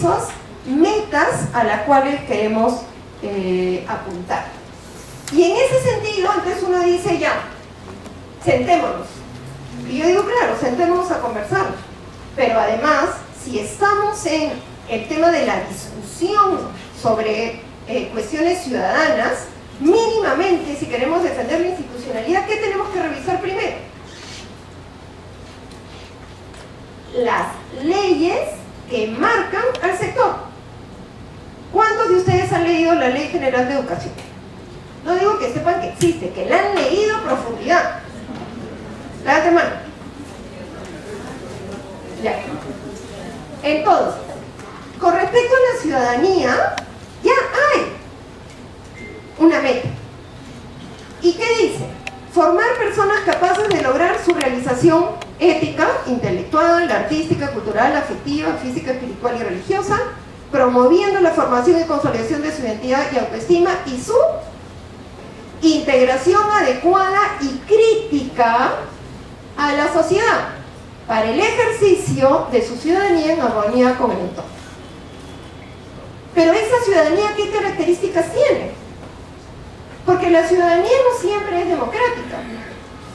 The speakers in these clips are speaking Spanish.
esas metas a las cuales queremos apuntar. Y en ese sentido, entonces uno dice ya, sentémonos. Y yo digo, claro, sentémonos a conversar. Pero además, si estamos en el tema de la discusión sobre cuestiones ciudadanas, mínimamente, si queremos defender la institucionalidad, ¿qué tenemos que revisar primero? Las leyes que marcan al sector. ¿Cuántos de ustedes han leído la Ley General de Educación? No digo que sepan que existe, que la han leído a profundidad. Levante mano. Ya. Entonces, con respecto a la ciudadanía, ya hay una meta. ¿Y qué dice? Formar personas capaces de lograr su realización ética, intelectual, artística, cultural, afectiva, física, espiritual y religiosa, promoviendo la formación y consolidación de su identidad y autoestima y su integración adecuada y crítica a la sociedad para el ejercicio de su ciudadanía en armonía con el entorno. Pero esa ciudadanía, ¿qué características tiene? Porque la ciudadanía no siempre es democrática.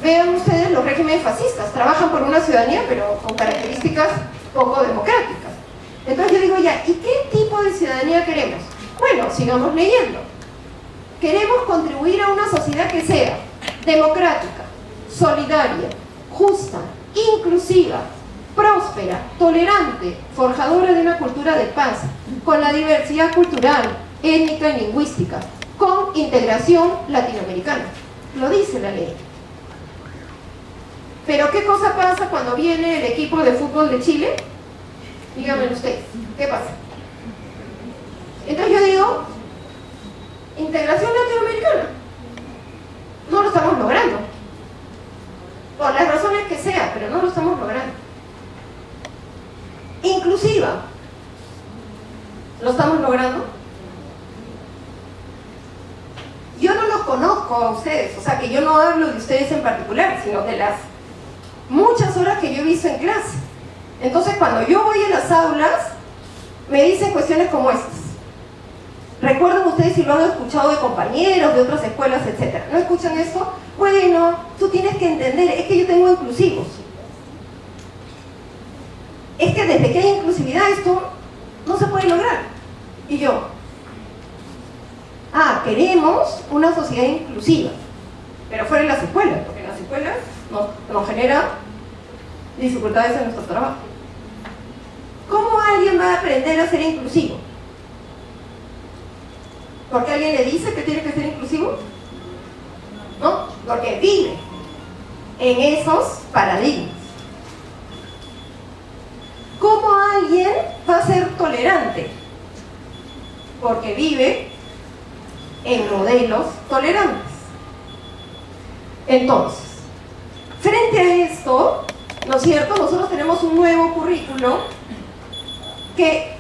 Vean ustedes los regímenes fascistas, trabajan por una ciudadanía pero con características poco democráticas. Entonces yo digo ya, ¿y qué tipo de ciudadanía queremos? Bueno, sigamos leyendo. Queremos contribuir a una sociedad que sea democrática, solidaria, justa, inclusiva, próspera, tolerante, forjadora de una cultura de paz, con la diversidad cultural, étnica y lingüística, con integración latinoamericana. Lo dice la ley. Pero ¿qué cosa pasa cuando viene el equipo de fútbol de Chile? Díganme ustedes, ¿qué pasa? Entonces yo digo, integración latinoamericana. No lo estamos logrando. Por las razones que sea, pero no lo estamos logrando. Inclusiva. ¿Lo estamos logrando? Yo no los conozco a ustedes, o sea que yo no hablo de ustedes en particular, sino de las muchas horas que yo he visto en clase. Entonces cuando yo voy a las aulas, me dicen cuestiones como estas. ¿Recuerdan ustedes si lo han escuchado de compañeros, de otras escuelas, etcétera? ¿No escuchan esto? Bueno, tú tienes que entender, es que yo tengo inclusivos. Es que desde que hay inclusividad esto no se puede lograr. Y yo, queremos una sociedad inclusiva, pero fuera de las escuelas, porque en las escuelas nos genera dificultades en nuestro trabajo. ¿Cómo alguien va a aprender a ser inclusivo? ¿Porque alguien le dice que tiene que ser inclusivo? No, porque vive en esos paradigmas. ¿Cómo alguien va a ser tolerante? Porque vive en modelos tolerantes. Entonces, frente a esto, ¿no es cierto? Nosotros tenemos un nuevo currículo que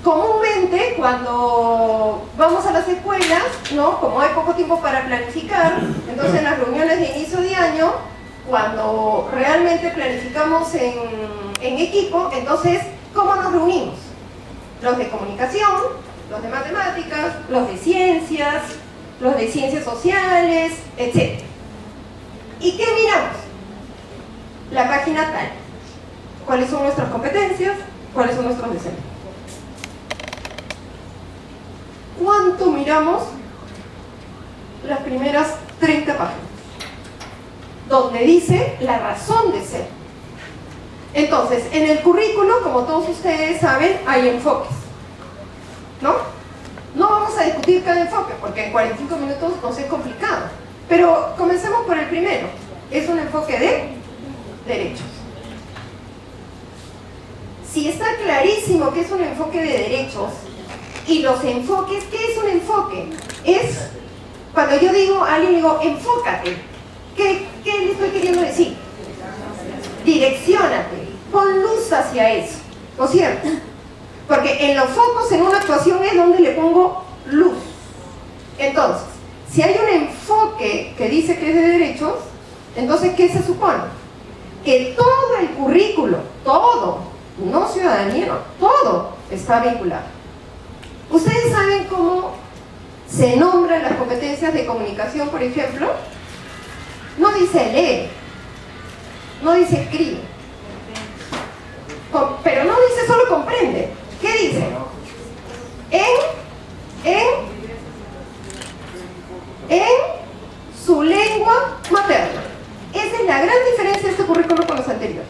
comúnmente cuando vamos a las escuelas, ¿no? Como hay poco tiempo para planificar, entonces en las reuniones de inicio de año, cuando realmente planificamos en equipo, entonces, ¿cómo nos reunimos? Los de comunicación, los de matemáticas, los de ciencias sociales, etc. ¿Y qué miramos? La página tal. ¿Cuáles son nuestras competencias? ¿Cuáles son nuestros deseos? ¿Cuánto miramos las primeras 30 páginas? Donde dice la razón de ser. Entonces, en el currículo, como todos ustedes saben, hay enfoques, ¿no? No vamos a discutir cada enfoque, porque en 45 minutos nos es complicado. Pero comencemos por el primero. Es un enfoque de derechos. Si está clarísimo que es un enfoque de derechos, y los enfoques, ¿qué es un enfoque? Es, cuando yo digo a alguien, digo, enfócate. ¿Qué le estoy queriendo decir? Direcciónate, pon luz hacia eso, ¿no es cierto? Porque en los focos en una actuación es donde le pongo luz. Entonces, si hay un enfoque que dice que es de derechos, entonces, ¿qué se supone? Que todo el currículo, todo, no ciudadanía, no, todo, está vinculado. ¿Ustedes saben cómo se nombran las competencias de comunicación, por ejemplo? No dice lee, no dice escribe, pero no dice solo comprende. ¿Qué dice? En su lengua materna. Esa es la gran diferencia de este currículo con los anteriores.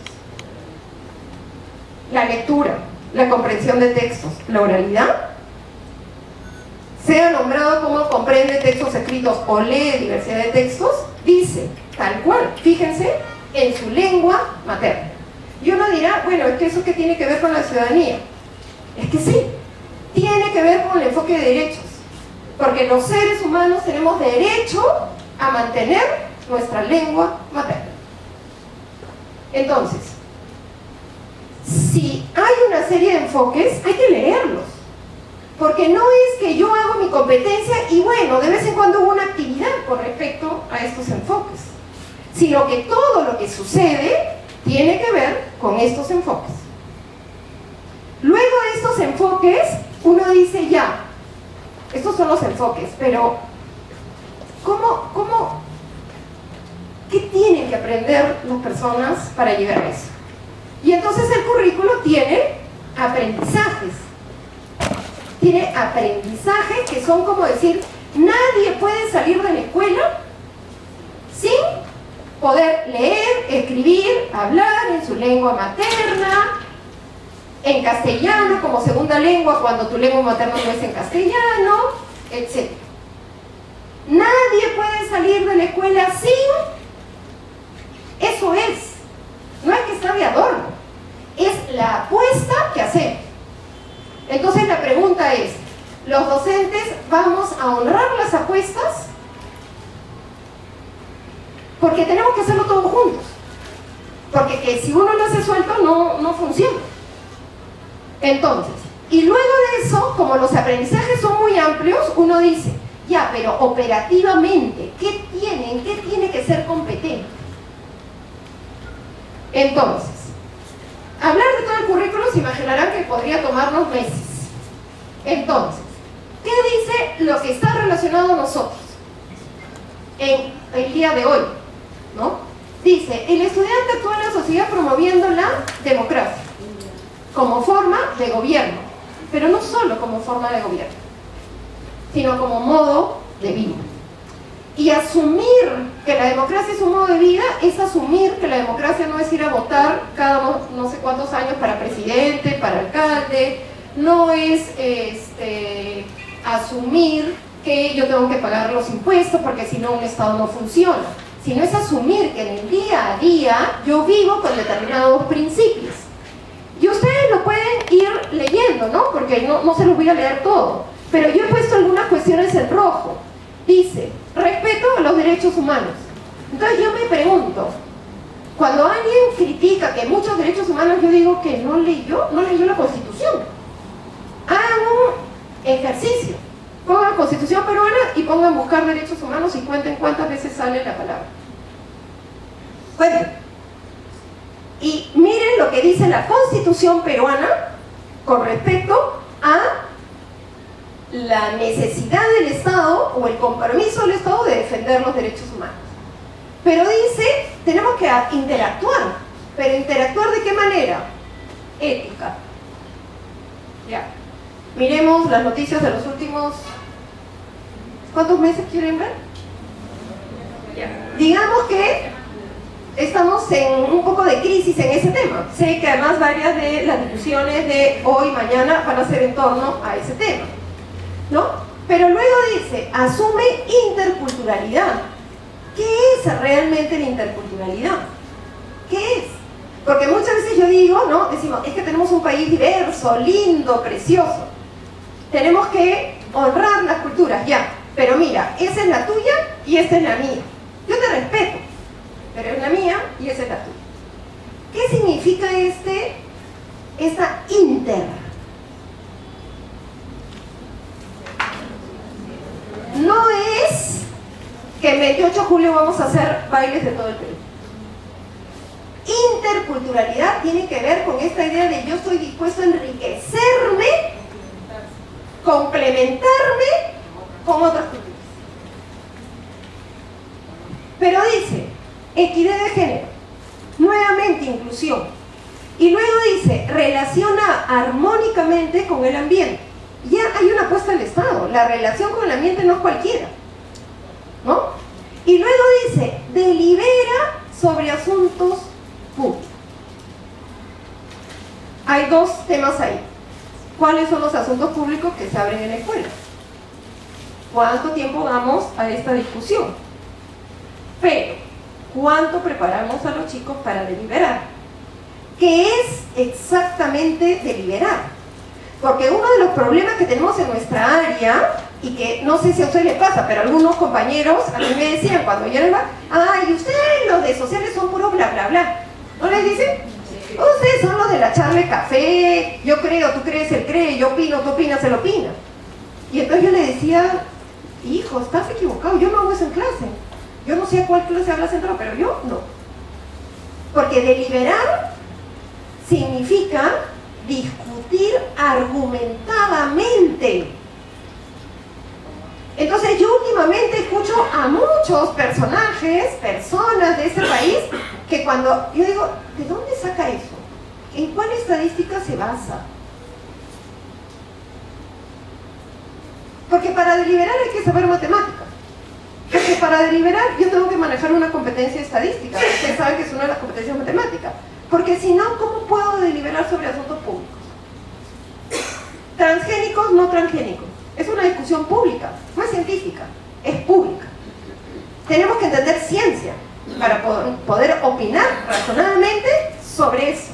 La lectura, la comprensión de textos, la oralidad, sea nombrado como comprende textos escritos o lee diversidad de textos, dice tal cual, fíjense, en su lengua materna. Y uno dirá, bueno, es que eso ¿qué tiene que ver con la ciudadanía? Es que sí, tiene que ver con el enfoque de derechos, porque los seres humanos tenemos derecho a mantener nuestra lengua materna. Entonces, si hay una serie de enfoques, hay que leerlos, porque no es que yo hago mi competencia y bueno, de vez en cuando hubo una actividad con respecto a estos enfoques, sino que todo lo que sucede tiene que ver con estos enfoques. Luego de estos enfoques, uno dice ya, estos son los enfoques, pero ¿qué tienen que aprender las personas para llegar a eso? Y entonces el currículo tiene aprendizajes. Tiene aprendizajes que son como decir, nadie puede salir de la escuela sin poder leer, escribir, hablar en su lengua materna, en castellano como segunda lengua cuando tu lengua materna no es en castellano, etc. Nadie puede salir de la escuela sin... Eso es. No es que está de adorno. Es la apuesta que hacemos. Entonces la pregunta es, ¿los docentes vamos a honrar las apuestas? Porque tenemos que hacerlo todos juntos. Porque que si uno lo hace suelto no funciona. Entonces, y luego de eso, como los aprendizajes son muy amplios, uno dice, ya, pero operativamente, ¿qué tiene que ser competente? Entonces, hablar de todo el currículo se imaginarán que podría tomarnos meses. Entonces, ¿qué dice lo que está relacionado a nosotros en el día de hoy? ¿No? Dice, el estudiante actúa en la sociedad promoviendo la democracia como forma de gobierno, pero no solo como forma de gobierno, sino como modo de vida. Y asumir que la democracia es un modo de vida es asumir que la democracia no es ir a votar cada no sé cuántos años para presidente, para alcalde, no es asumir que yo tengo que pagar los impuestos porque si no un Estado no funciona, sino es asumir que en el día a día yo vivo con determinados principios. Y ustedes lo pueden ir leyendo, ¿no? Porque no se los voy a leer todo, pero yo he puesto algunas cuestiones en rojo. Dice, respeto a los derechos humanos. Entonces yo me pregunto, cuando alguien critica que muchos derechos humanos, yo digo que no leyó la Constitución. Hagan un ejercicio, pongan la Constitución peruana y pongan buscar derechos humanos y cuenten cuántas veces sale la palabra. Cuenten. Y miren lo que dice la Constitución peruana con respecto a la necesidad del Estado o el compromiso del Estado de defender los derechos humanos. Pero dice, tenemos que interactuar. ¿Pero interactuar de qué manera? Ética. Ya. Miremos las noticias de los últimos... ¿Cuántos meses quieren ver? Ya. Digamos que estamos en un poco de crisis en ese tema. Sé que además varias de las discusiones de hoy, mañana, van a ser en torno a ese tema, ¿no? Pero luego dice, asume interculturalidad. ¿Qué es realmente la interculturalidad? ¿Qué es? Porque muchas veces yo digo, ¿no? Decimos, es que tenemos un país diverso, lindo, precioso. Tenemos que honrar las culturas, ya. Pero mira, esa es la tuya y esta es la mía. Yo te respeto, pero es la mía y esa es la tuya. ¿Qué significa esta inter? No es que el 28 de julio vamos a hacer bailes de todo el Perú. Interculturalidad tiene que ver con esta idea de yo estoy dispuesto a enriquecer enriquecerme, complementarme con otras culturas. Pero dice, equidad de género, nuevamente inclusión, y luego dice, relaciona armónicamente con el ambiente. Ya hay una apuesta del Estado, la relación con el ambiente no es cualquiera, ¿no? Y luego dice, delibera sobre asuntos públicos. Hay dos temas ahí. ¿Cuáles son los asuntos públicos que se abren en la escuela? ¿Cuánto tiempo damos a esta discusión? Pero, ¿cuánto preparamos a los chicos para deliberar? ¿Qué es exactamente deliberar? Porque uno de los problemas que tenemos en nuestra área, y que no sé si a usted le pasa, pero algunos compañeros a mí me decían cuando yo iba, ay, ustedes los de sociales son puro bla bla bla. ¿No les dicen? Ustedes son los de la charla de café, yo creo, tú crees, él cree, yo opino, tú opinas, él opina. Y entonces yo le decía, hijo, estás equivocado, yo no hago eso en clase. Yo no sé a cuál clase hablas centro, pero yo no. Porque deliberar significa discutir argumentadamente. Entonces yo últimamente escucho a muchos personajes, personas de ese país, que cuando yo digo, ¿de dónde saca eso? ¿En cuál estadística se basa? Porque para deliberar hay que saber matemáticas. Porque para deliberar yo tengo que manejar una competencia estadística. Ustedes saben que es una de las competencias matemáticas. Porque si no, ¿cómo puedo deliberar sobre asuntos públicos? Transgénicos, no transgénicos. Es una discusión pública, no es científica, es pública. Tenemos que entender ciencia para poder opinar razonadamente sobre eso.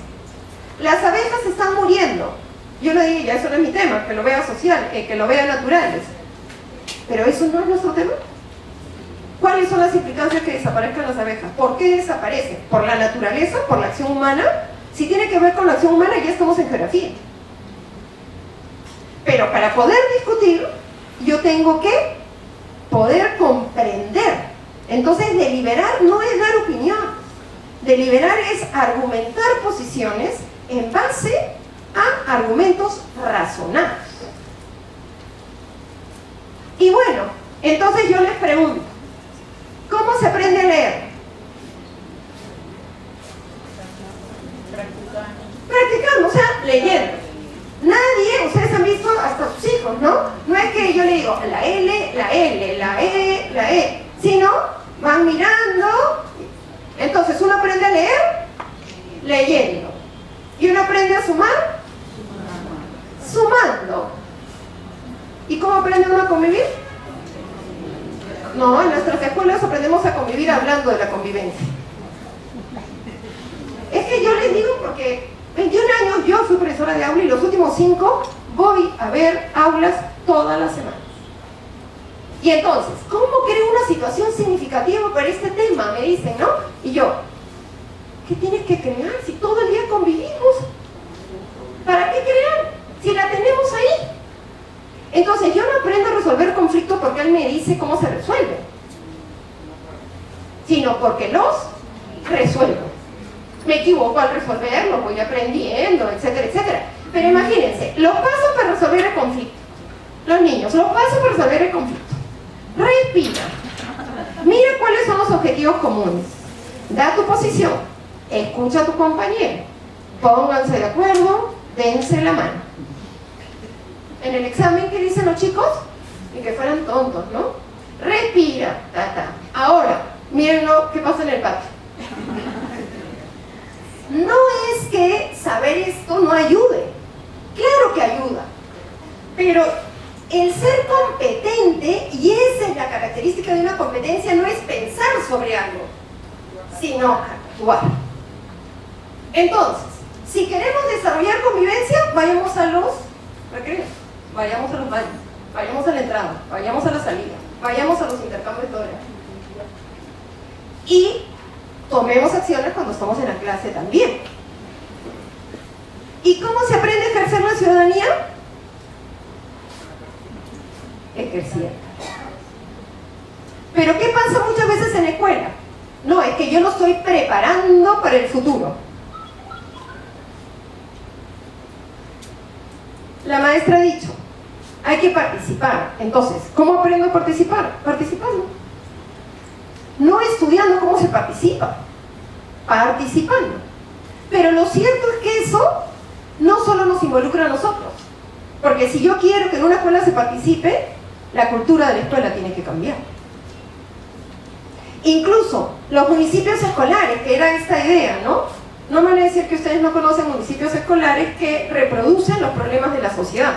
Las abejas están muriendo. Yo le dije, ya eso no es mi tema, que lo vea social, que lo vea naturales. Pero eso no es nuestro tema. ¿Cuáles son las implicancias que desaparezcan las abejas? ¿Por qué desaparecen? ¿Por la naturaleza? ¿Por la acción humana? Si tiene que ver con la acción humana, ya estamos en geografía. Pero para poder discutir, yo tengo que poder comprender. Entonces, deliberar no es dar opinión. Deliberar es argumentar posiciones en base a argumentos razonados. Y bueno, entonces yo les pregunto, ¿cómo se aprende a leer? Practicando, o sea, leyendo. Nadie, ustedes han visto hasta sus hijos, ¿no? No es que yo le digo la L, la L, la E, la E, sino van mirando. Entonces uno aprende a leer leyendo. ¿Y uno aprende a sumar? Sumando. ¿Y cómo aprende uno a convivir? No, en nuestras escuelas aprendemos a convivir hablando de la convivencia. Es que yo les digo porque 21 años yo fui profesora de aula y los últimos 5 voy a ver aulas todas las semanas. Y entonces, ¿cómo creo una situación significativa para este tema? Me dicen, ¿no? Y yo, ¿qué tienes que crear si todo el día convivimos? ¿Para qué crear si la tenemos ahí? Entonces yo no aprendo a resolver conflictos porque él me dice cómo se resuelve, sino porque los resuelvo. Me equivoco al resolverlo, voy aprendiendo, etcétera, etcétera. Pero imagínense, los pasos para resolver el conflicto. Los niños, los pasos para resolver el conflicto. Respira. Mira cuáles son los objetivos comunes. Da tu posición. Escucha a tu compañero. Pónganse de acuerdo, dense la mano. En el examen, ¿qué dicen los chicos? Y que fueran tontos, ¿no? Respira, Ahora, miren lo que pasa en el patio. No es que saber esto no ayude. Claro que ayuda. Pero el ser competente, y esa es la característica de una competencia, no es pensar sobre algo, sino actuar. Entonces, si queremos desarrollar convivencia, vayamos a los recreos. Vayamos a los baños, vayamos a la entrada, vayamos a la salida, vayamos a los intercambios de horas. Y tomemos acciones cuando estamos en la clase también. ¿Y cómo se aprende a ejercer la ciudadanía? Ejerciendo. Pero ¿qué pasa muchas veces en la escuela? No, es que yo lo estoy preparando para el futuro. La maestra ha dicho, hay que participar. Entonces, ¿cómo aprendo a participar? Participando. No estudiando cómo se participa, participando. Pero lo cierto es que eso no solo nos involucra a nosotros, porque si yo quiero que en una escuela se participe, la cultura de la escuela tiene que cambiar. Incluso los municipios escolares, que era esta idea, ¿no? No me van a decir que ustedes no conocen municipios escolares que reproducen los problemas de la sociedad.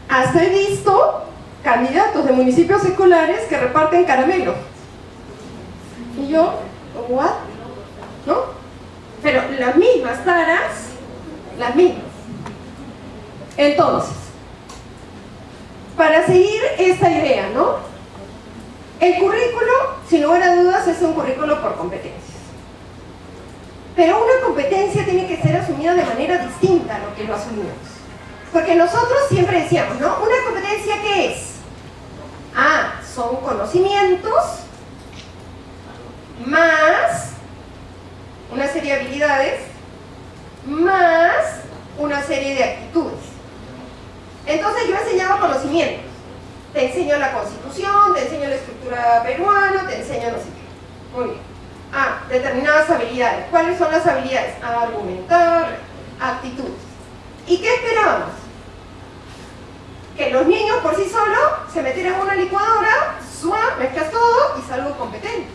Hasta he visto candidatos de municipios escolares que reparten caramelos. Y yo, ¿what? ¿No? Pero las mismas taras, las mismas. Entonces, para seguir esta idea, ¿no? El currículo, sin lugar a dudas, es un currículo por competencias. Pero una competencia tiene que ser asumida de manera distinta a lo que lo asumimos. Porque nosotros siempre decíamos, ¿no? ¿Una competencia qué es? Ah, son conocimientos más una serie de habilidades más una serie de actitudes. Entonces yo enseñaba conocimientos. Te enseño la Constitución, te enseño la estructura peruana, te enseño no sé qué. Muy bien. Ah, determinadas habilidades. ¿Cuáles son las habilidades? Argumentar, actitudes. ¿Y qué esperábamos? Que los niños por sí solos se metieran en una licuadora, mezclas todo y salgo competente.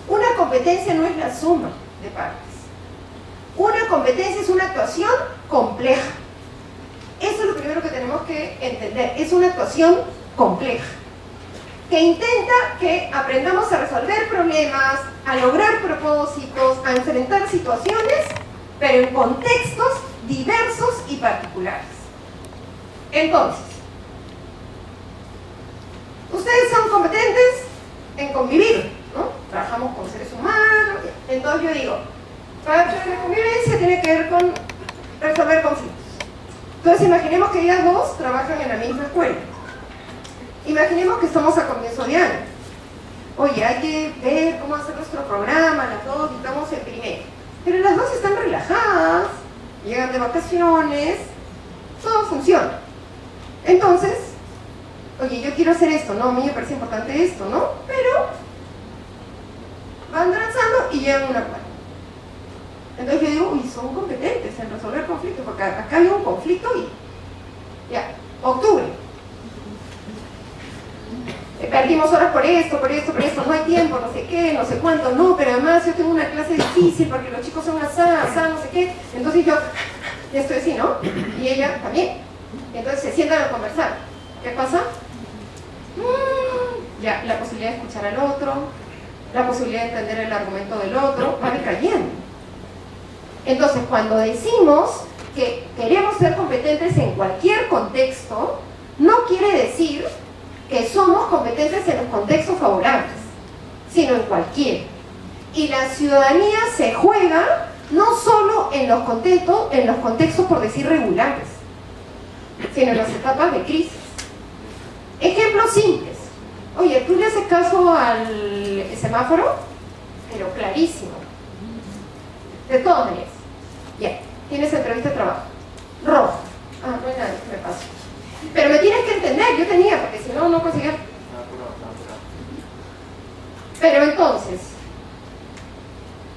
Una competencia no es la suma de partes. Una competencia es una actuación compleja. Eso es lo primero que tenemos que entender. Es una actuación compleja que intenta que aprendamos a resolver problemas, a lograr propósitos, a enfrentar situaciones, pero en contextos diversos y particulares. Entonces, ustedes son competentes en convivir, ¿no? Trabajamos con seres humanos. Entonces yo digo, parte de la convivencia tiene que ver con resolver conflictos. Entonces imaginemos que ellas dos trabajan en la misma escuela. Imaginemos que estamos a comienzo de año. Oye, hay que ver cómo hacer nuestro programa, las dos estamos en primero. Pero las dos están relajadas, llegan de vacaciones, todo funciona. Entonces, oye, yo quiero hacer esto, ¿no? A mí me parece importante esto, ¿no? Pero van transando y llegan a un acuerdo. Entonces yo digo, uy, son competentes en resolver conflictos, porque acá hay un conflicto y ya, octubre. Perdimos horas por esto, no hay tiempo, no sé qué, no sé cuánto, no, pero además yo tengo una clase difícil porque los chicos son asá, no sé qué, entonces yo ya estoy así, ¿no? Y ella también. Entonces se sientan a conversar. ¿Qué pasa? Ya, la posibilidad de escuchar al otro, la posibilidad de entender el argumento del otro, va decayendo. Entonces, cuando decimos que queremos ser competentes en cualquier contexto, no quiere decir que somos competentes en los contextos favorables, sino en cualquiera. Y la ciudadanía se juega no solo en los contextos por decir regulares, sino en las etapas de crisis. Ejemplos simples. Oye, ¿tú le haces caso al semáforo? Pero clarísimo. De todas maneras. Ya, tienes entrevista de trabajo. Rojo. Ah, no hay nadie, me paso. Pero me tienes que entender, yo tenía, porque si no, no conseguía. Pero entonces,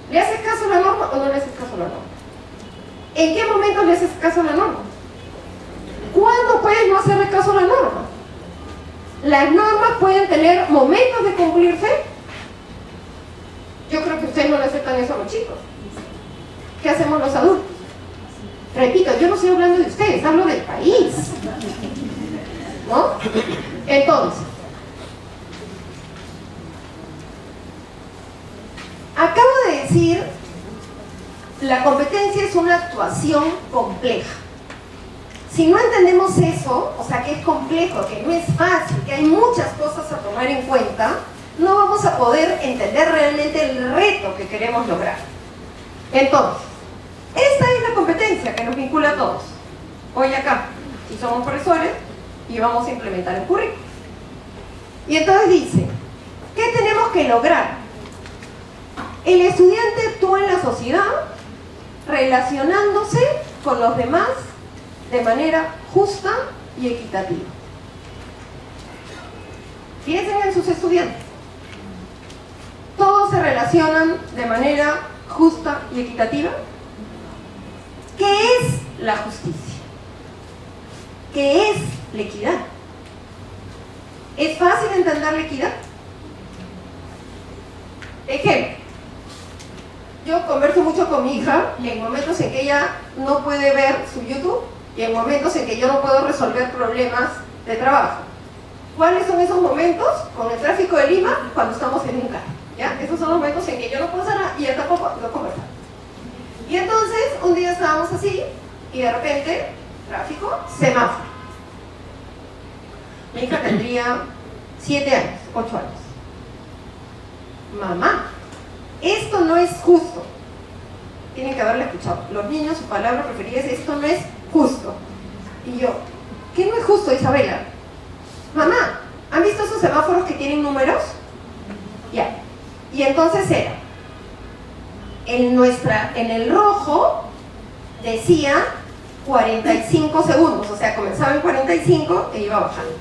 ¿le haces caso a la norma o no le haces caso a la norma? ¿En qué momento le haces caso a la norma? ¿Cuándo puedes no hacerle caso a la norma? Las normas pueden tener momentos de cumplirse. Yo creo que ustedes no le aceptan eso a los chicos. ¿Qué hacemos los adultos? Repito, yo no estoy hablando de ustedes, hablo del país, ¿no? Entonces, acabo de decir, la competencia es una actuación compleja. Si no entendemos eso, o sea que es complejo, que no es fácil, que hay muchas cosas a tomar en cuenta, no vamos a poder entender realmente el reto que queremos lograr. Entonces, esta es la competencia que nos vincula a todos. Hoy acá, si somos profesores, y vamos a implementar el currículum. Y entonces dice, ¿qué tenemos que lograr? El estudiante actúa en la sociedad relacionándose con los demás de manera justa y equitativa. Piensen en sus estudiantes. ¿Todos se relacionan de manera justa y equitativa? ¿Qué es la justicia? ¿Qué es la equidad? ¿Es fácil entender la equidad? Ejemplo, yo converso mucho con mi hija y en momentos en que ella no puede ver su YouTube y en momentos en que yo no puedo resolver problemas de trabajo. ¿Cuáles son esos momentos? Con el tráfico de Lima, cuando estamos en un carro, ¿ya? Esos son los momentos en que yo no puedo hacer nada y ella tampoco lo conversa. Y entonces, un día estábamos así y de repente, tráfico, semáforo. Mi hija tendría 7 años, 8 años. Mamá, esto no es justo. Tienen que haberla escuchado. Los niños, su palabra preferida es: esto no es justo. Y yo, ¿qué no es justo, Isabela? Mamá, ¿han visto esos semáforos que tienen números? Ya. Y entonces era, en el rojo decía 45 segundos, o sea, comenzaba en 45 e iba bajando.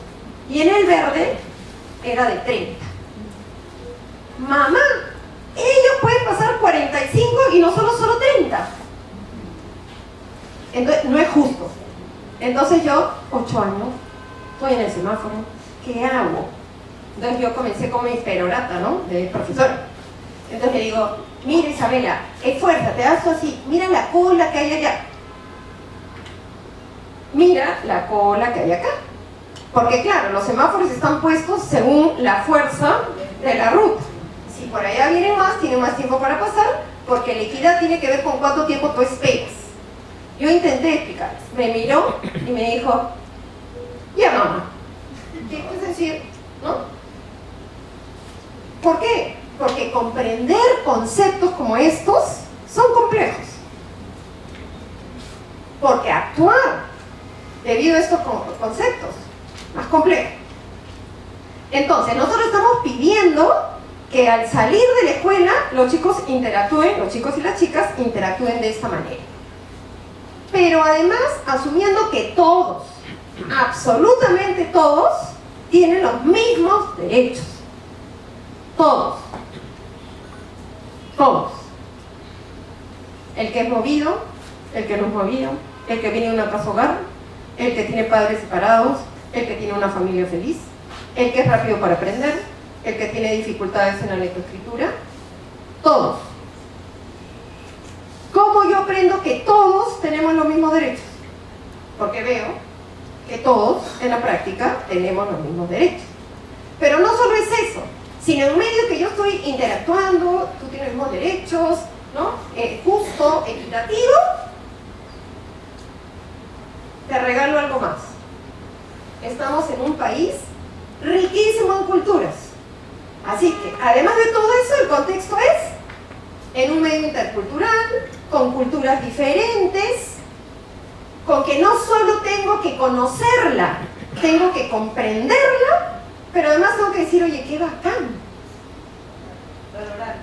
Y en el verde era de 30. Mamá, ellos pueden pasar 45 y nosotros solo 30. Entonces, no es justo. Entonces yo, 8 años, estoy en el semáforo, ¿qué hago? Entonces yo comencé como mi perorata, ¿no? De profesora. Entonces le digo: mira, Isabela, esfuérzate, haz así, mira la cola que hay allá. Mira la cola que hay acá. Porque claro, los semáforos están puestos según la fuerza de la ruta. Si por allá vienen más, tienen más tiempo para pasar, porque la equidad tiene que ver con cuánto tiempo tú esperas. Yo intenté explicar, me miró y me dijo: ya, mamá. ¿Qué puedes decir? ¿No? ¿Por qué? Porque comprender conceptos como estos son complejos. Porque actuar debido a estos conceptos más complejos. Entonces, nosotros estamos pidiendo que al salir de la escuela los chicos interactúen, los chicos y las chicas interactúen de esta manera. Pero además, asumiendo que todos, absolutamente todos, tienen los mismos derechos. Todos. Todos. El que es movido, el que no es movido, el que viene de una casa hogar, el que tiene padres separados, el que tiene una familia feliz, el que es rápido para aprender, el que tiene dificultades en la lectoescritura. Todos. ¿Cómo yo aprendo que todos tenemos los mismos derechos? Porque veo que todos en la práctica tenemos los mismos derechos. Pero no solo es eso, sino en medio que yo estoy interactuando, tú tienes los mismos derechos, ¿no? Justo, equitativo, te regalo algo más. Estamos en un país riquísimo en culturas. Así que, además de todo eso, el contexto es en un medio intercultural, con culturas diferentes, con que no solo tengo que conocerla, tengo que comprenderla, pero además tengo que decir: oye, qué bacán. Valorarla.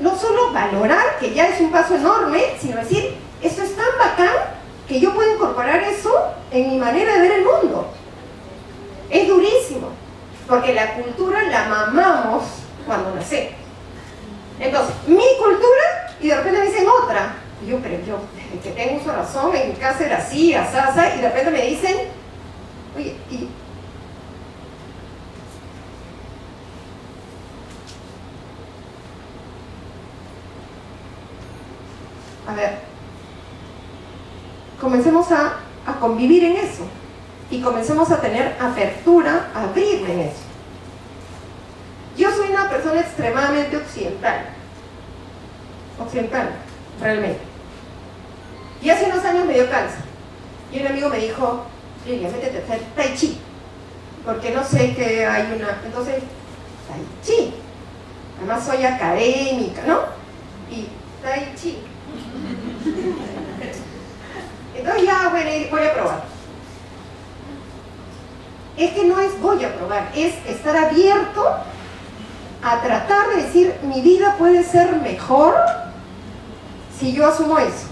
No solo valorar, que ya es un paso enorme, sino decir: esto es tan bacán que yo puedo incorporar eso en mi manera de ver el mundo. Es durísimo, porque la cultura la mamamos cuando nacemos. Entonces, mi cultura, y de repente me dicen otra. Y yo, pero yo, que tengo uso de razón, en mi casa era así, asá, y de repente me dicen: oye, y a ver, comencemos a convivir en eso y comencemos a tener apertura, a abrirme en eso. Yo soy una persona extremadamente occidental, realmente. Y hace unos años me dio cáncer y un amigo me dijo: Lilia, métete a hacer Tai Chi, porque no sé que hay una... Entonces, Tai Chi, además soy académica, ¿no? Y Tai Chi. Entonces ya, bueno, voy a probar. Es que no es voy a probar, es estar abierto a tratar de decir, mi vida puede ser mejor si yo asumo eso.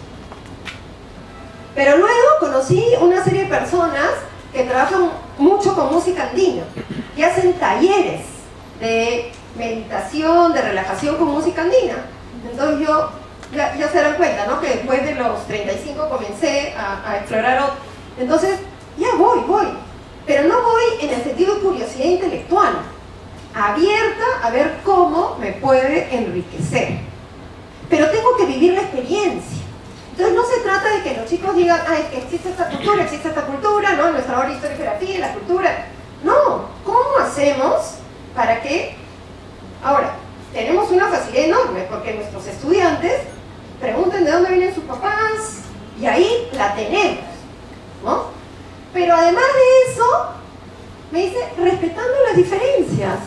Pero luego conocí una serie de personas que trabajan mucho con música andina, que hacen talleres de meditación, de relajación con música andina. Entonces yo, ya se dan cuenta, ¿no? Que después de los 35 comencé a explorar otro. Entonces, ya voy, pero no voy en el sentido de curiosidad intelectual, abierta a ver cómo me puede enriquecer. Pero tengo que vivir la experiencia. Entonces no se trata de que los chicos digan, es que existe esta cultura, ¿no? Nuestra hora de historia y geografía, la cultura. No, ¿cómo hacemos para que... Ahora, tenemos una facilidad enorme, porque nuestros estudiantes preguntan de dónde vienen sus papás, y ahí la tenemos, ¿no? Pero además de eso, me dice, respetando las diferencias.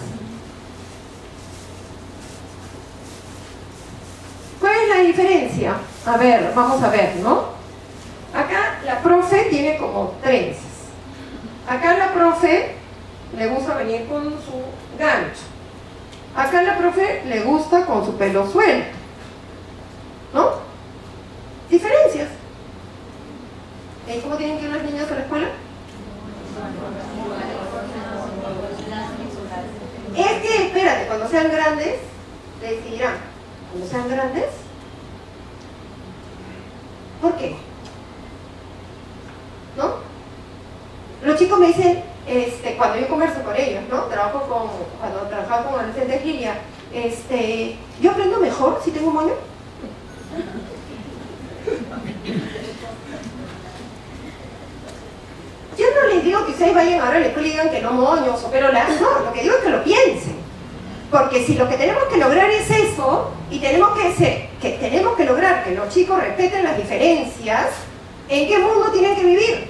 ¿Cuál es la diferencia? A ver, vamos a ver, ¿no? Acá la profe tiene como trenzas. Acá la profe le gusta venir con su gancho. Acá la profe le gusta con su pelo suelto. ¿No? Diferencias. ¿Y cómo tienen que ir los niños a la escuela? Es que, espérate, cuando sean grandes, decidirán. Cuando sean grandes, ¿por qué? ¿No? Los chicos me dicen, cuando yo converso con ellos, ¿no? Cuando trabajaba con adolescentes Lilia, yo aprendo mejor si tengo un moño. Yo no les digo que ustedes vayan ahora a la escuela y digan que no moños o perolas, no, lo que digo es que lo piensen. Porque si lo que tenemos que lograr es eso, y tenemos que lograr que los chicos respeten las diferencias, ¿en qué mundo tienen que vivir?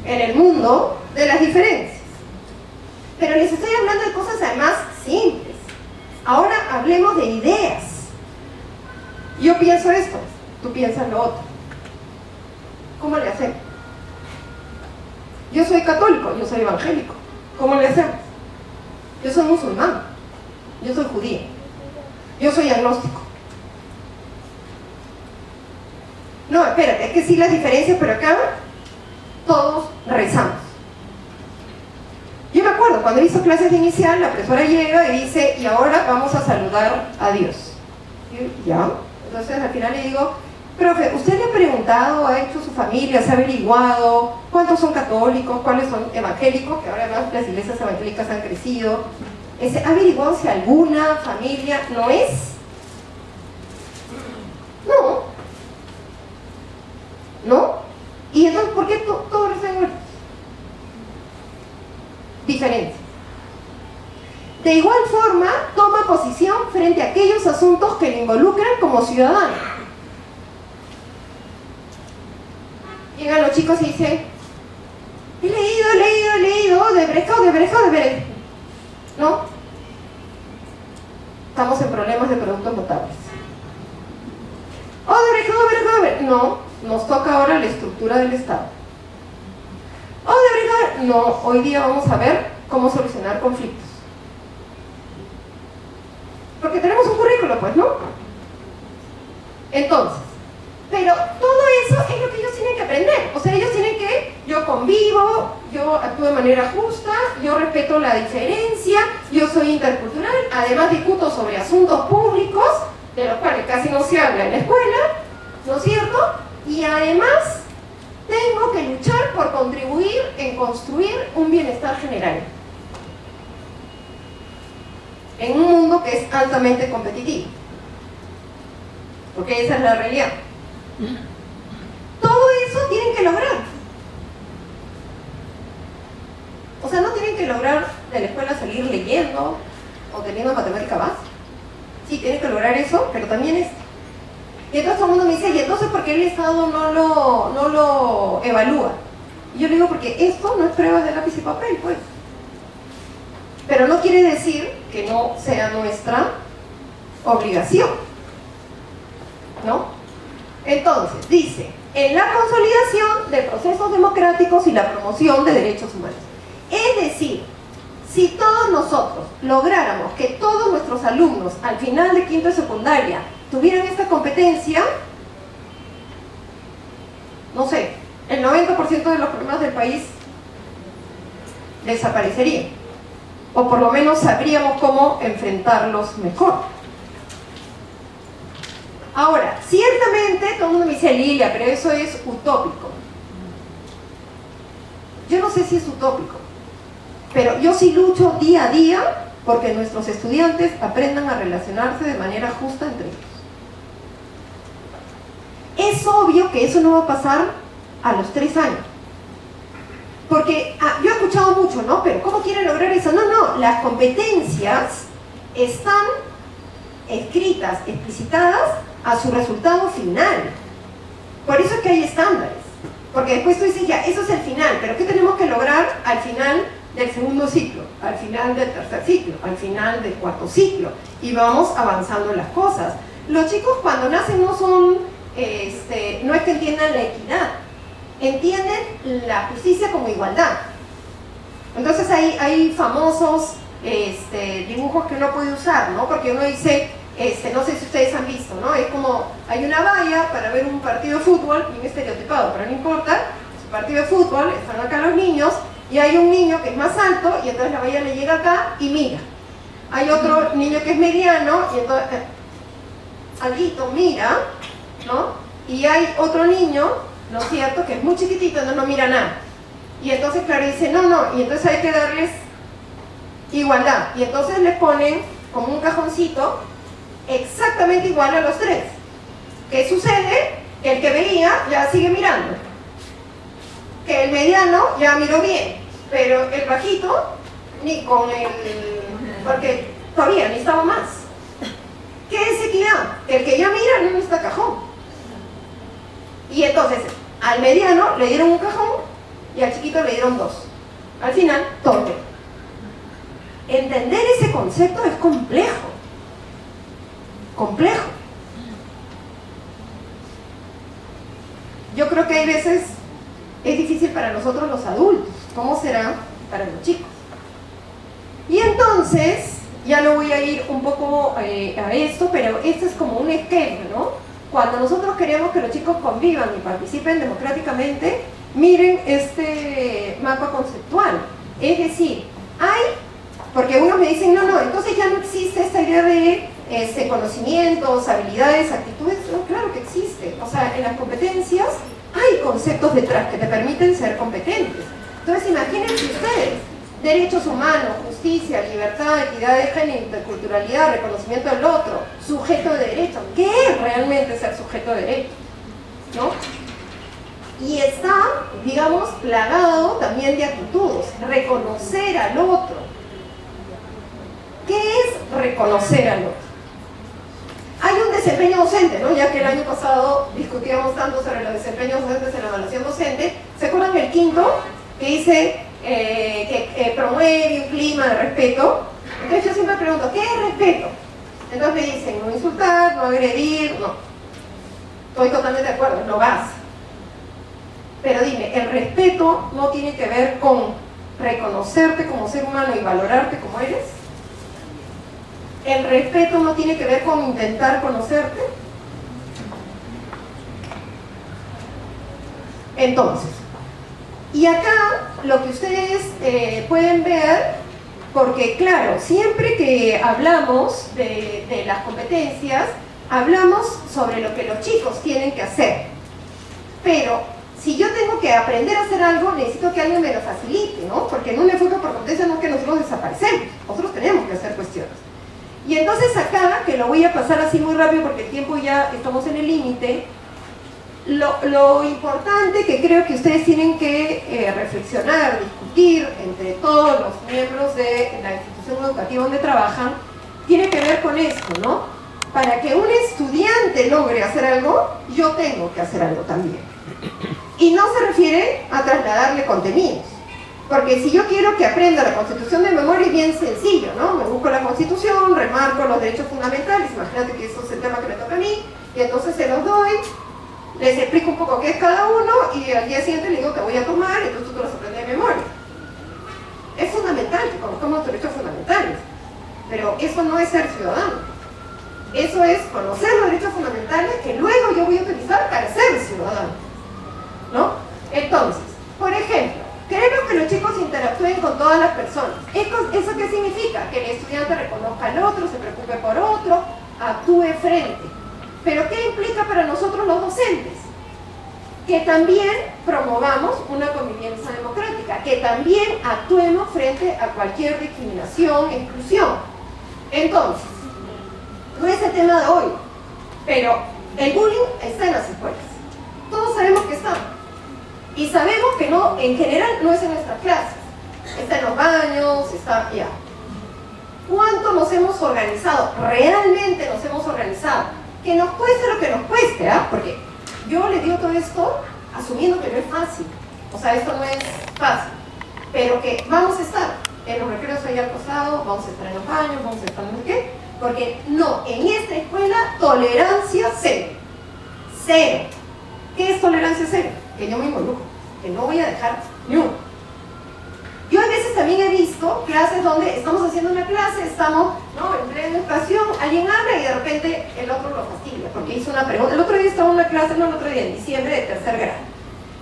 En el mundo de las diferencias. Pero les estoy hablando de cosas además simples. Ahora hablemos de ideas. Yo pienso esto, tú piensas lo otro. ¿Cómo le hacemos? Yo soy católico, yo soy evangélico. ¿Cómo le hacemos? Yo soy musulmán, yo soy judío, yo soy agnóstico. No, espérate, es que sí las diferencias, pero acá todos rezamos. Yo me acuerdo, cuando hizo clases de inicial, la profesora llega y dice, y ahora vamos a saludar a Dios. Y yo, ¿ya? Entonces al final le digo, profe, ¿usted le ha preguntado, ha hecho su familia, se ha averiguado cuántos son católicos, cuáles son evangélicos, que ahora además las iglesias evangélicas han crecido? ¿Ha averiguado si alguna familia no es? No. ¿No? ¿Y entonces por qué todos rezan igual? Diferencia. De igual forma, toma posición frente a aquellos asuntos que le involucran como ciudadano. Llegan los chicos y dicen, he leído de Brecht. ¿No? Estamos en problemas de productos notables. De Brecht. No, nos toca ahora la estructura del Estado. De Brecht. No, hoy día vamos a ver cómo solucionar conflictos. Porque tenemos un currículo, pues, ¿no? Entonces, pero todo eso es lo que ellos tienen que aprender. O sea, ellos tienen que, yo convivo, yo actúo de manera justa, yo respeto la diferencia, yo soy intercultural, además discuto sobre asuntos públicos, de los cuales casi no se habla en la escuela, ¿no es cierto? Y además tengo que luchar por contribuir en construir un bienestar general. En un mundo que es altamente competitivo. Porque esa es la realidad. Todo eso tienen que lograr. O sea, no tienen que lograr de la escuela salir leyendo o teniendo matemática básica. Sí, tienen que lograr eso, pero también esto. Y entonces todo el mundo me dice, ¿y entonces por qué el Estado no lo evalúa? Y yo le digo, porque esto no es pruebas de lápiz y papel, pues. Pero no quiere decir que no sea nuestra obligación, ¿no? Entonces, dice, en la consolidación de procesos democráticos y la promoción de derechos humanos. Es decir, si todos nosotros lográramos que todos nuestros alumnos al final de quinto de secundaria tuvieran esta competencia, no sé, el 90% de los problemas del país desaparecerían, o por lo menos sabríamos cómo enfrentarlos mejor. Ahora, ciertamente todo el mundo me dice, Lilia, pero eso es utópico. Yo no sé si es utópico, pero yo sí lucho día a día porque nuestros estudiantes aprendan a relacionarse de manera justa entre ellos. Es obvio que eso no va a pasar a los 3 años. Porque yo he escuchado mucho, ¿no? Pero ¿cómo quieren lograr eso? No, las competencias están escritas, explicitadas a su resultado final. Por eso es que hay estándares. Porque después tú dices, ya, eso es el final, pero ¿qué tenemos que lograr al final del segundo ciclo? Al final del tercer ciclo, al final del cuarto ciclo. Y vamos avanzando en las cosas. Los chicos cuando nacen no son, no es que entiendan la equidad, entienden la justicia como igualdad. Entonces hay famosos dibujos que uno puede usar, ¿no? Porque uno dice, no sé si ustedes han visto, ¿no? Es como, hay una valla para ver un partido de fútbol, bien estereotipado, pero no importa, es un partido de fútbol, están acá los niños, y hay un niño que es más alto, y entonces la valla le llega acá y mira. Hay otro niño que es mediano, y entonces, alguito mira, ¿no? Y hay otro niño, ¿no es cierto?, que es muy chiquitito, no mira nada. Y entonces, claro, dice, no, y entonces hay que darles igualdad. Y entonces les ponen como un cajoncito exactamente igual a los 3. ¿Qué sucede? Que el que veía ya sigue mirando. Que el mediano ya miró bien, pero el bajito, ni con el... porque todavía necesitaba más. ¿Qué es equidad? Que el que ya mira no necesita cajón. Y entonces, al mediano le dieron un cajón y al chiquito le dieron 2. Al final, todo. Entender ese concepto es complejo. Complejo. Yo creo que hay veces es difícil para nosotros los adultos. ¿Cómo será para los chicos? Y entonces, ya lo voy a ir un poco a esto, pero esto es como un esquema, ¿no? Cuando nosotros queremos que los chicos convivan y participen democráticamente, miren este mapa conceptual. Es decir, porque unos me dicen, no, entonces ya no existe esta idea de conocimientos, habilidades, actitudes. No, claro que existe. O sea, en las competencias hay conceptos detrás que te permiten ser competentes. Entonces, imagínense ustedes, derechos humanos, justicia, libertad, equidad de género, interculturalidad, reconocimiento del otro, sujeto de derecho. ¿Qué es realmente ser sujeto de derecho? ¿No? Y está, digamos, plagado también de actitudes. Reconocer al otro. ¿Qué es reconocer al otro? Hay un desempeño docente, ¿no? Ya que el año pasado discutíamos tanto sobre los desempeños docentes en la evaluación docente. ¿Se acuerdan del quinto? Que dice que promueve un clima de respeto. Entonces yo siempre pregunto, ¿qué es respeto? Entonces me dicen, no insultar, no agredir, no. Estoy totalmente de acuerdo, no vas. Pero dime, ¿el respeto no tiene que ver con reconocerte como ser humano y valorarte como eres? ¿El respeto no tiene que ver con intentar conocerte? Entonces, y acá lo que ustedes pueden ver, porque claro, siempre que hablamos de las competencias, hablamos sobre lo que los chicos tienen que hacer. Pero si yo tengo que aprender a hacer algo, necesito que alguien me lo facilite, ¿no? Porque en un enfoque por competencia no es que nosotros desaparecemos, nosotros tenemos que hacer cuestiones. Y entonces acá, que lo voy a pasar así muy rápido porque el tiempo ya estamos en el límite, lo importante que creo que ustedes tienen que reflexionar, discutir entre todos los miembros de la institución educativa donde trabajan, tiene que ver con esto, ¿no? Para que un estudiante logre hacer algo, yo tengo que hacer algo también. Y no se refiere a trasladarle contenidos. Porque si yo quiero que aprenda la Constitución de memoria es bien sencillo, ¿no? Me busco la Constitución, remarco los derechos fundamentales, imagínate que eso es el tema que me toca a mí, y entonces se los doy, les explico un poco qué es cada uno, y al día siguiente le digo que voy a tomar, entonces tú los aprendes de memoria. Es fundamental que conozcamos derechos fundamentales, pero eso no es ser ciudadano. Eso es conocer los derechos fundamentales que luego yo voy a utilizar para ser ciudadano, ¿no? Entonces, por ejemplo, queremos que los chicos interactúen con todas las personas. ¿Eso qué significa? Que el estudiante reconozca al otro, se preocupe por otro, actúe frente. ¿Pero qué implica para nosotros los docentes? Que también promovamos una convivencia democrática, que también actuemos frente a cualquier discriminación, exclusión. Entonces, no es el tema de hoy, pero el bullying está en las escuelas. Todos sabemos que está. Y sabemos que no, en general no es en nuestras clases. Está en los baños, está ya. ¿Cuánto nos hemos organizado? Realmente nos hemos organizado. Que nos cueste lo que nos cueste, ¿ah? Porque yo les digo todo esto asumiendo que no es fácil. O sea, esto no es fácil. Pero que vamos a estar en los recreos ahí al costado, vamos a estar en los baños, vamos a estar en qué. Porque no, en esta escuela, tolerancia cero. Cero. ¿Qué es tolerancia cero? Que yo me involucro, que no voy a dejar ni uno. Yo a veces también he visto clases donde estamos haciendo una clase, estamos, ¿no?, en plena educación, alguien habla y de repente el otro lo fastidia, porque hizo una pregunta. El otro día estaba en una clase, no el otro día, en diciembre, de tercer grado.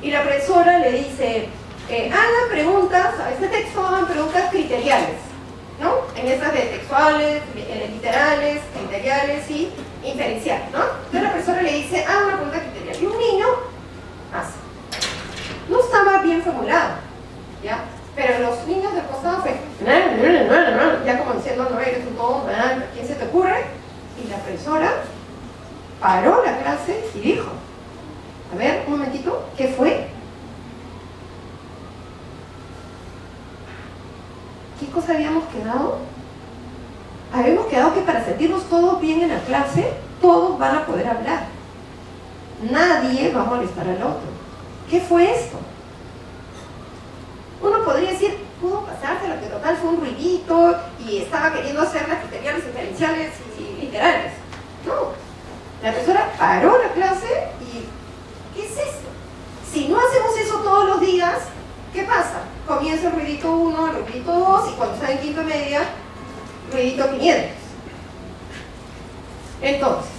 Y la profesora le dice, hagan preguntas, a este texto hagan preguntas criteriales, ¿no? En esas de textuales, literales, criteriales y inferenciales, ¿no? Entonces la profesora le dice, hagan una pregunta criterial. Y un niño hace. No estaba bien formulado, ¿ya? Pero los niños del costado fue, ya como diciendo, no eres un tonto, ¿quién se te ocurre? Y la profesora paró la clase y dijo, a ver, un momentito, ¿qué fue? ¿Qué cosa habíamos quedado? Habíamos quedado que para sentirnos todos bien en la clase, todos van a poder hablar. Nadie va a molestar al otro. ¿Qué fue esto? Uno podría decir, pudo pasárselo, que total fue un ruidito y estaba queriendo hacer las criteriales, inferenciales y literales. No. La profesora paró la clase y ¿qué es esto? Si no hacemos eso todos los días, ¿qué pasa? Comienza el ruidito 1, el ruidito 2 y cuando está en quinto media, ruidito 500. Entonces,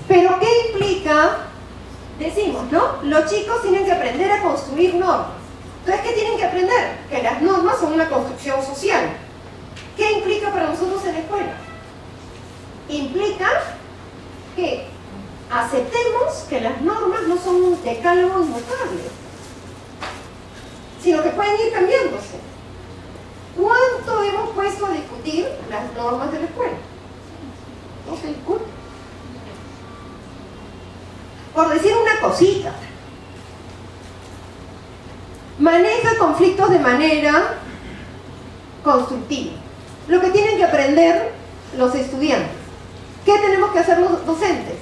¿pero qué implica? Decimos, ¿no? Los chicos tienen que aprender a construir normas. Entonces, ¿qué tienen que aprender? Que las normas son una construcción social. ¿Qué implica para nosotros en la escuela? Implica que aceptemos que las normas no son un decálogo inmutable, sino que pueden ir cambiándose. ¿Cuánto hemos puesto a discutir las normas de la escuela? No se discute. Por decir una cosita, maneja conflictos de manera constructiva. Lo que tienen que aprender los estudiantes. ¿Qué tenemos que hacer los docentes?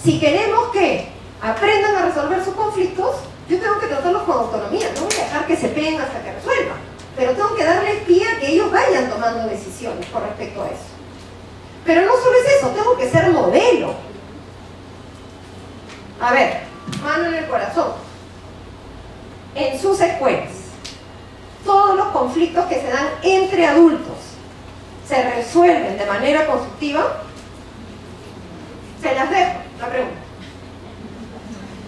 Si queremos que aprendan a resolver sus conflictos, yo tengo que tratarlos con autonomía. No voy a dejar que se peguen hasta que resuelvan, pero tengo que darles pie a que ellos vayan tomando decisiones con respecto a eso. Pero no solo es eso, tengo que ser modelo. A ver, mano en el corazón. En sus escuelas, todos los conflictos que se dan entre adultos se resuelven de manera constructiva. Se las dejo, la pregunta.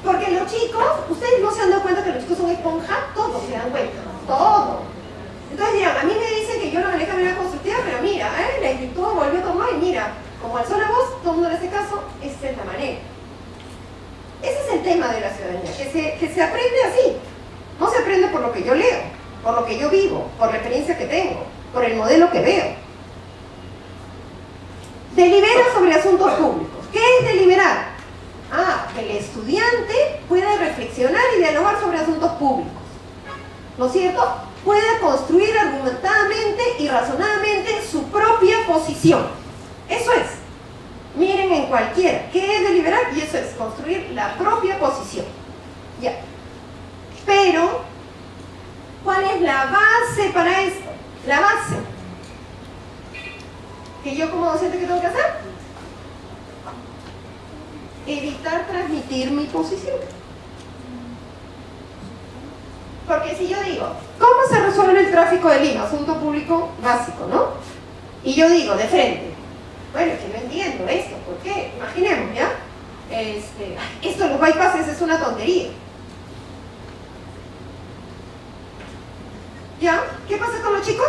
Porque los chicos, ustedes no se han dado cuenta que los chicos son esponja, todos se dan cuenta, todo. Entonces dirán, a mí me dicen que yo lo manejo de manera constructiva, pero mira, la escritura volvió a tomar y mira, como alzó la voz, todo el mundo le hace caso, esa es la manera. Ese es el tema de la ciudadanía, que se aprende así. No se aprende por lo que yo leo, por lo que yo vivo, por la experiencia que tengo, por el modelo que veo. Delibera sobre asuntos públicos. ¿Qué es deliberar? Que el estudiante pueda reflexionar y dialogar sobre asuntos públicos. ¿No es cierto? Pueda construir argumentadamente y razonadamente su propia posición. Eso es. Miren en cualquiera. ¿Qué es deliberar? Y eso es construir la propia posición. Ya. Pero, ¿cuál es la base para esto? La base. ¿Que yo como docente qué tengo que hacer? Evitar transmitir mi posición. Porque si yo digo, ¿cómo se resuelve el tráfico de Lima? Asunto público básico, ¿no? Y yo digo, de frente, bueno, que no entiendo esto, ¿por qué? Imaginemos, ¿ya? Esto de los bypasses es una tontería. ¿Ya? ¿Qué pasa con los chicos?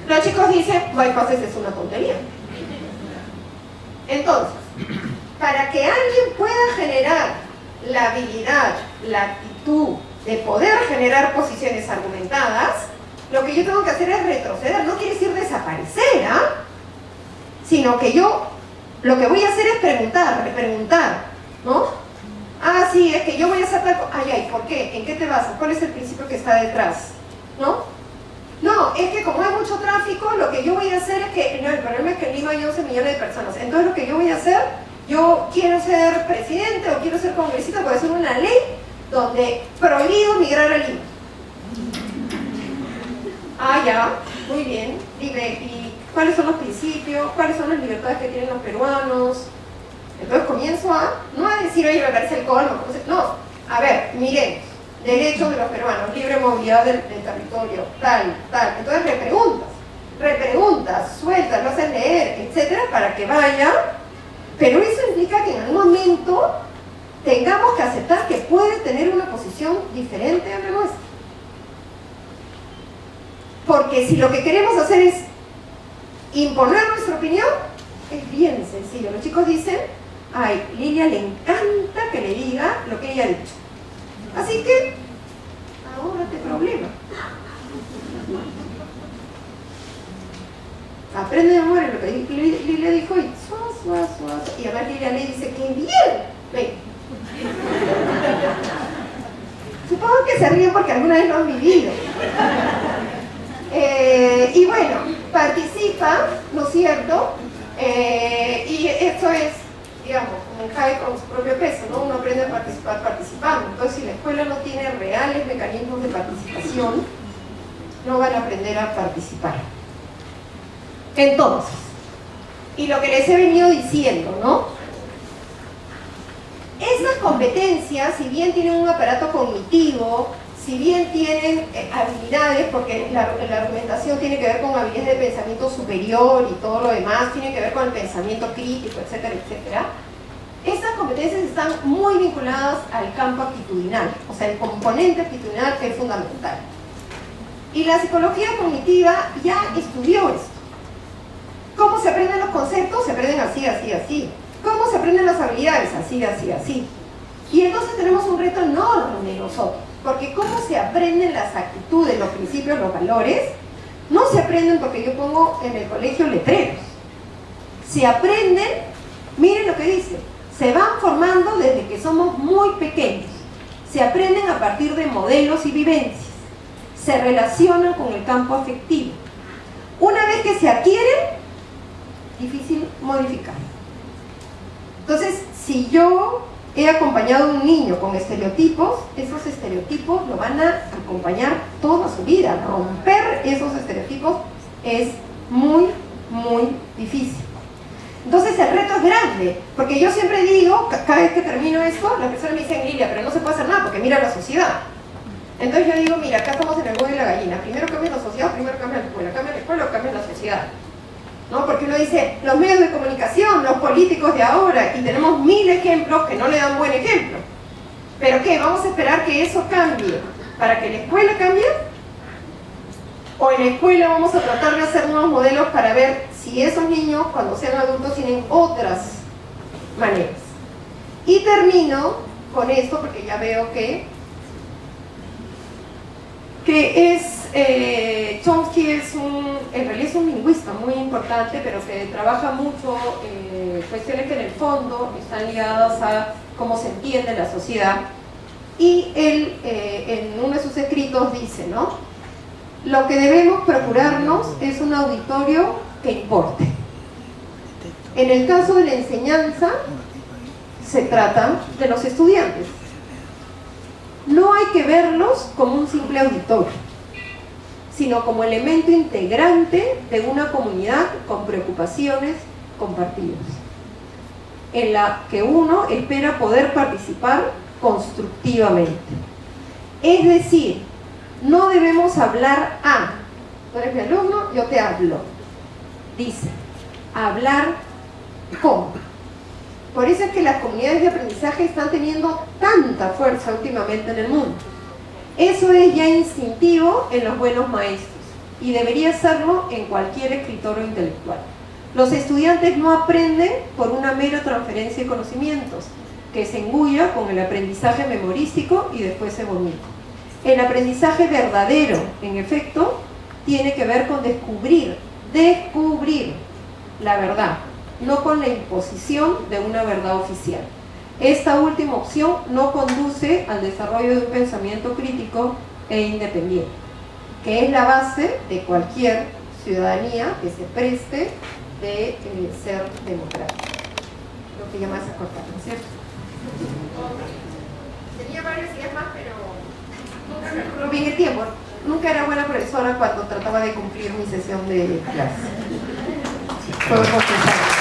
Los chicos dicen, bypasses es una tontería. Entonces, para que alguien pueda generar la habilidad, la actitud de poder generar posiciones argumentadas, lo que yo tengo que hacer es retroceder. No quiere decir desaparecer, ¿ah? Sino que yo lo que voy a hacer es preguntar, ¿no? Ah, sí, es que yo voy a hacer tal cosa. Ay, ¿por qué? ¿En qué te basas? ¿Cuál es el principio que está detrás? ¿No? No, es que como hay mucho tráfico, lo que yo voy a hacer es que, no, el problema es que en Lima hay 11 millones de personas. Entonces lo que yo voy a hacer, yo quiero ser presidente o quiero ser congresista, voy a hacer una ley donde prohibido migrar a Lima. Ah, ya, muy bien. Dime, ¿y cuáles son los principios? ¿Cuáles son las libertades que tienen los peruanos? Entonces comienzo no a decir, oye, me parece el colmo. No, a ver, miremos. Derechos de los peruanos, libre movilidad del territorio, tal. Entonces repreguntas, sueltas, lo haces leer, etcétera, para que vaya. Pero eso implica que en algún momento tengamos que aceptar que puede tener una posición diferente a la nuestra. Porque si lo que queremos hacer es imponer nuestra opinión, es bien sencillo. Los chicos dicen, ay, Lilia le encanta que le diga lo que ella ha dicho. Así que, ahórrate problema. Aprende de memoria lo que Lilia dijo y y además Lilia le dice, ¡qué bien! Ven. Supongo que se ríen porque alguna vez lo han vivido. Y bueno, participa, ¿no es cierto? Y esto es, digamos, como cae con su propio peso, ¿no? Uno aprende a participar participando. Entonces, si la escuela no tiene reales mecanismos de participación, no van a aprender a participar. Entonces, y lo que les he venido diciendo, ¿no? Esas competencias, si bien tienen un aparato cognitivo, si bien tienen habilidades, porque la argumentación tiene que ver con habilidades de pensamiento superior y todo lo demás, tiene que ver con el pensamiento crítico, etcétera, etcétera, estas competencias están muy vinculadas al campo actitudinal, o sea, el componente actitudinal que es fundamental. Y la psicología cognitiva ya estudió esto. ¿Cómo se aprenden los conceptos? Se aprenden así, así, así. ¿Cómo se aprenden las habilidades? Así, así, así. Y entonces tenemos un reto enorme nosotros, porque ¿cómo se aprenden las actitudes, los principios, los valores? No se aprenden porque yo pongo en el colegio letreros. Se aprenden, miren lo que dice, se van formando desde que somos muy pequeños. Se aprenden a partir de modelos y vivencias. Se relacionan con el campo afectivo. Una vez que se adquieren, difícil modificar. Entonces, si yo he acompañado a un niño con estereotipos, esos estereotipos lo van a acompañar toda su vida. Romper esos estereotipos es muy, muy difícil. Entonces el reto es grande, porque yo siempre digo, cada vez que termino esto, las personas me dicen, Lilia, pero no se puede hacer nada, porque mira la sociedad. Entonces yo digo, mira, acá estamos en el huevo y la gallina. Primero cambia la sociedad, primero cambia la escuela o cambia la sociedad. ¿No? Porque uno dice, los medios de comunicación, los políticos de ahora, y tenemos 1000 ejemplos que no le dan buen ejemplo. ¿Pero qué? ¿Vamos a esperar que eso cambie para que la escuela cambie? ¿O en la escuela vamos a tratar de hacer nuevos modelos para ver si esos niños, cuando sean adultos, tienen otras maneras? Y termino con esto, porque ya veo que Chomsky en realidad es un lingüista muy importante, pero que trabaja mucho cuestiones que en el fondo están ligadas a cómo se entiende la sociedad. Y él, en uno de sus escritos, dice, ¿no? Lo que debemos procurarnos es un auditorio que importe. En el caso de la enseñanza, se trata de los estudiantes. No hay que verlos como un simple auditorio, sino como elemento integrante de una comunidad con preocupaciones compartidas, en la que uno espera poder participar constructivamente. Es decir, no debemos hablar a, tú eres mi alumno, yo te hablo. Dice, hablar con. Por eso es que las comunidades de aprendizaje están teniendo tanta fuerza últimamente en el mundo. Eso es ya instintivo en los buenos maestros y debería serlo en cualquier escritor o intelectual. Los estudiantes no aprenden por una mera transferencia de conocimientos, que se engulla con el aprendizaje memorístico y después se vomita. El aprendizaje verdadero, en efecto, tiene que ver con descubrir la verdad, no con la imposición de una verdad oficial. Esta última opción no conduce al desarrollo de un pensamiento crítico e independiente, que es la base de cualquier ciudadanía que se preste de ser democrática. Lo que llamas a cortar, ¿no es cierto? Tenía varias ideas más, pero nunca me acuerdo bien el tiempo. Nunca era buena profesora cuando trataba de cumplir mi sesión de clase. Podemos pensar.